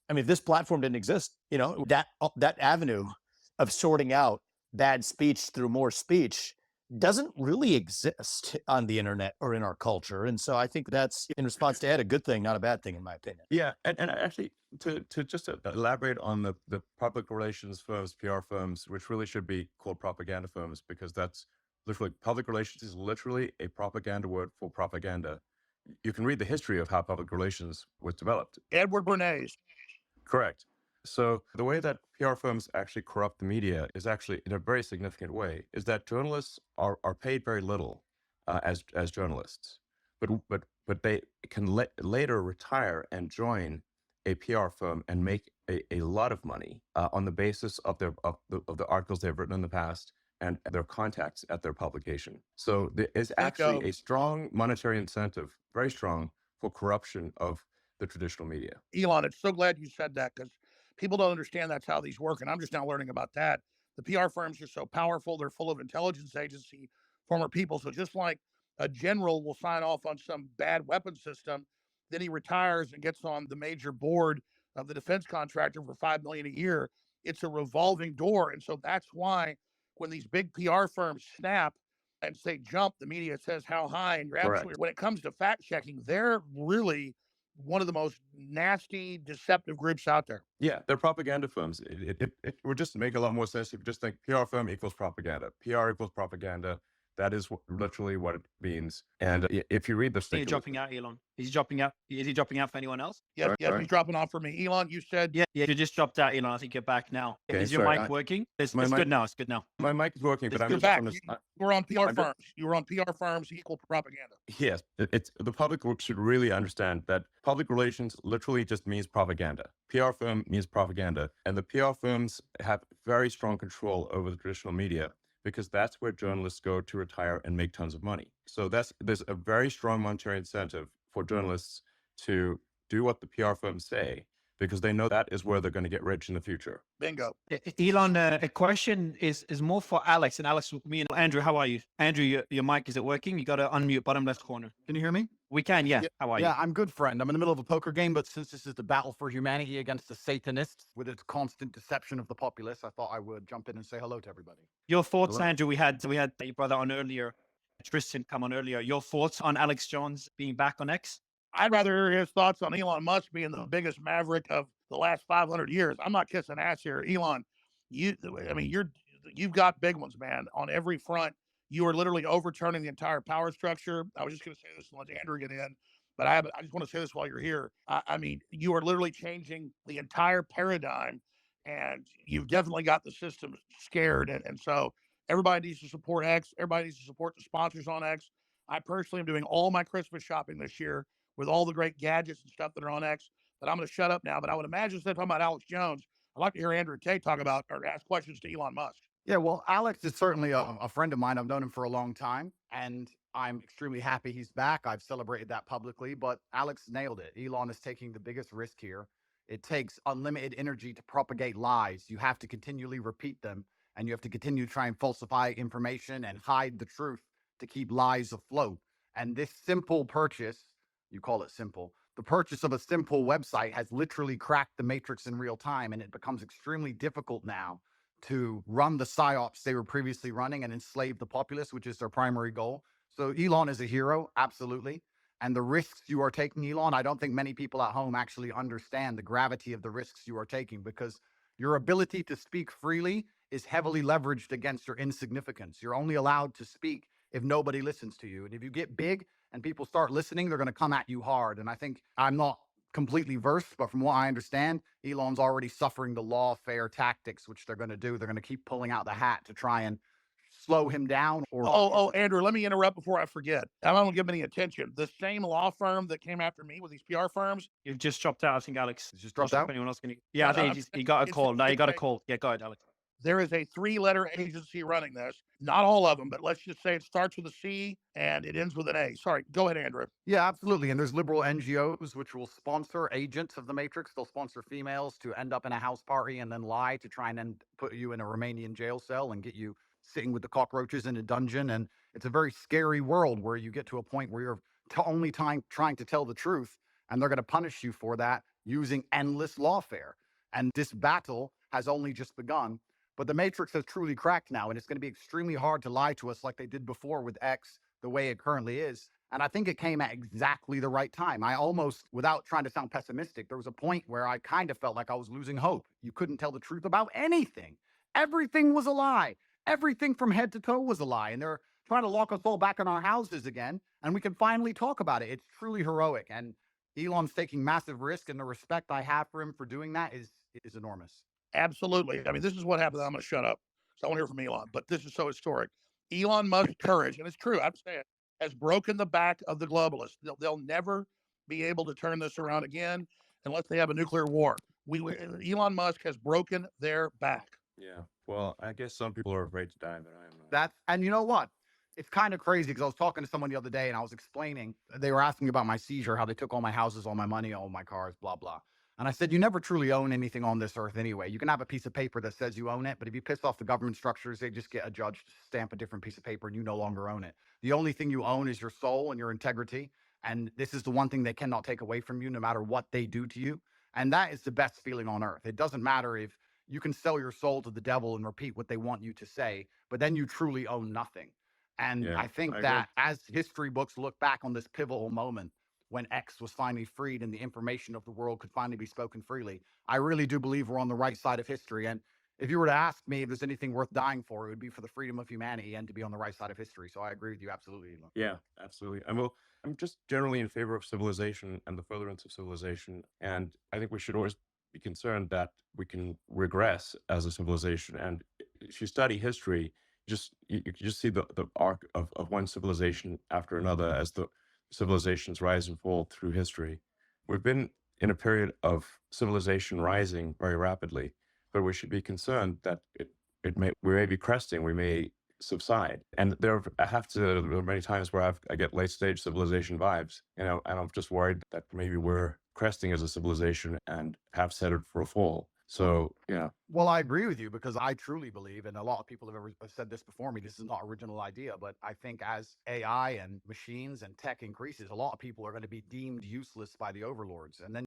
I mean, if this platform didn't exist, that avenue of sorting out bad speech through more speech doesn't really exist on the internet or in our culture. And so I think that's, in response to Ed, a good thing, not a bad thing, in my opinion. Yeah, and actually, to just elaborate on the public relations firms, PR firms, which really should be called propaganda firms, because that's literally, public relations is literally a propaganda word for propaganda. You can read the history of how public relations was developed. Edward Bernays. Correct. So the way that PR firms actually corrupt the media is actually, in a very significant way, is that journalists are paid very little as journalists, but they can later retire and join a PR firm and make a lot of money on the basis of the articles they've written in the past and their contacts at their publication. So there is actually a strong monetary incentive, very strong, for corruption of the traditional media. Elon, it's so glad you said that, because people don't understand that's how these work. And I'm just now learning about that. The PR firms are so powerful. They're full of intelligence agency, former people. So just like a general will sign off on some bad weapon system, then he retires and gets on the major board of the defense contractor for $5 million a year. It's a revolving door. And so that's why when these big PR firms snap and say jump, the media says how high. And you're absolutely, when it comes to fact checking, they're really one of the most nasty, deceptive groups out there. Yeah, they're propaganda firms. It would just make a lot more sense if you just think PR firm equals propaganda. PR equals propaganda. That is literally what it means. And if you read the He's dropping out, Elon. He's dropping out. Is he dropping out for anyone else? Yes, he's dropping off for me. Elon, you said. Yeah, you just dropped out, Elon. I think you're back now. Okay, is your mic working? It's good now. It's good now. My mic is working, but You're back. You were on PR firms. You were on PR firms equal propaganda. Yes, it's the public should really understand that public relations literally just means propaganda. PR firm means propaganda, and the PR firms have very strong control over the traditional media, because that's where journalists go to retire and make tons of money. So there's a very strong monetary incentive for journalists to do what the PR firms say, because they know that is where they're going to get rich in the future. Bingo. Elon, a question is more for Alex. And Alex, me and Andrew, how are you? Andrew, your mic, is it working? You got to unmute bottom left corner. Can you hear me? We can, yeah. How are you? Yeah, I'm good, friend. I'm in the middle of a poker game, but since this is the battle for humanity against the Satanists with its constant deception of the populace, I thought I would jump in and say hello to everybody. Your thoughts, Andrew? We had your brother on earlier, Tristan, come on earlier. Your thoughts on Alex Jones being back on X? I'd rather hear his thoughts on Elon Musk being the biggest maverick of the last 500 years. I'm not kissing ass here. Elon, you've got big ones, man, on every front. You are literally overturning the entire power structure. I was just going to say this and let Andrew get in, but I just want to say this while you're here. I mean, you are literally changing the entire paradigm, and you've definitely got the system scared. And so everybody needs to support X. Everybody needs to support the sponsors on X. I personally am doing all my Christmas shopping this year with all the great gadgets and stuff that are on X. But I'm going to shut up now. But I would imagine, instead of talking about Alex Jones, I'd like to hear Andrew Tate talk about or ask questions to Elon Musk. Yeah, well, Alex is certainly a friend of mine. I've known him for a long time, and I'm extremely happy he's back. I've celebrated that publicly, but Alex nailed it. Elon is taking the biggest risk here. It takes unlimited energy to propagate lies. You have to continually repeat them, and you have to continue to try and falsify information and hide the truth to keep lies afloat. And this simple purchase, you call it simple, the purchase of a simple website has literally cracked the matrix in real time, and it becomes extremely difficult now to run the psyops they were previously running and enslave the populace, which is their primary goal. So Elon is a hero, absolutely. And the risks you are taking, Elon, I don't think many people at home actually understand the gravity of the risks you are taking, because your ability to speak freely is heavily leveraged against your insignificance. You're only allowed to speak if nobody listens to you. And if you get big and people start listening, they're going to come at you hard. And I think, I'm not completely versed, but from what I understand, Elon's already suffering the lawfare tactics, which they're going to do. They're going to keep pulling out the hat to try and slow him down. Oh, Andrew, let me interrupt before I forget. I don't give any attention. The same law firm that came after me with these PR firms. You've just dropped out, I think, Alex. Just dropped out? Anyone else I think he got a call. No, he got a call. Yeah, go ahead, Alex. There is a 3-letter agency running this. Not all of them, but let's just say it starts with a C and it ends with an A. Sorry, go ahead, Andrew. Yeah, absolutely. And there's liberal NGOs which will sponsor agents of the Matrix. They'll sponsor females to end up in a house party and then lie to try and then put you in a Romanian jail cell and get you sitting with the cockroaches in a dungeon. And it's a very scary world where you get to a point where you're only trying to tell the truth, and they're going to punish you for that using endless lawfare. And this battle has only just begun. But the matrix has truly cracked now, and it's going to be extremely hard to lie to us like they did before with X, the way it currently is. And I think it came at exactly the right time. I almost, without trying to sound pessimistic, there was a point where I kind of felt like I was losing hope. You couldn't tell the truth about anything. Everything was a lie. Everything from head to toe was a lie. And they're trying to lock us all back in our houses again. And we can finally talk about it. It's truly heroic. And Elon's taking massive risk, and the respect I have for him for doing that is enormous. Absolutely. I mean, this is what happened. I'm going to shut up. So I want to hear from Elon, but this is so historic. Elon Musk's courage, and it's true, I'm saying, has broken the back of the globalists. They'll never be able to turn this around again unless they have a nuclear war. Elon Musk has broken their back. Yeah. Well, I guess some people are afraid to die, but I am not. And you know what? It's kind of crazy because I was talking to someone the other day and I was explaining, they were asking me about my seizure, how they took all my houses, all my money, all my cars, blah, blah. And I said, you never truly own anything on this earth anyway. You can have a piece of paper that says you own it, but if you piss off the government structures, they just get a judge to stamp a different piece of paper and you no longer own it. The only thing you own is your soul and your integrity. And this is the one thing they cannot take away from you, no matter what they do to you. And that is the best feeling on earth. It doesn't matter if you can sell your soul to the devil and repeat what they want you to say, but then you truly own nothing. And Yeah, I think I that as history books look back on this pivotal moment when X was finally freed and the information of the world could finally be spoken freely, I really do believe we're on the right side of history. And if you were to ask me if there's anything worth dying for, it would be for the freedom of humanity and to be on the right side of history. So I agree with you absolutely, Elon. Yeah, absolutely. I'm just generally in favor of civilization and the furtherance of civilization. And I think we should always be concerned that we can regress as a civilization. And if you study history, you can just see the arc of one civilization after another as the civilizations rise and fall through history. We've been in a period of civilization rising very rapidly, but we should be concerned that we may be cresting, we may subside. And there are many times where I get late stage civilization vibes, and I'm just worried that maybe we're cresting as a civilization and have set it for a fall. So, yeah. Well, I agree with you because I truly believe, and a lot of people have said this before me, this is not original idea, but I think as AI and machines and tech increases, a lot of people are going to be deemed useless by the overlords. And then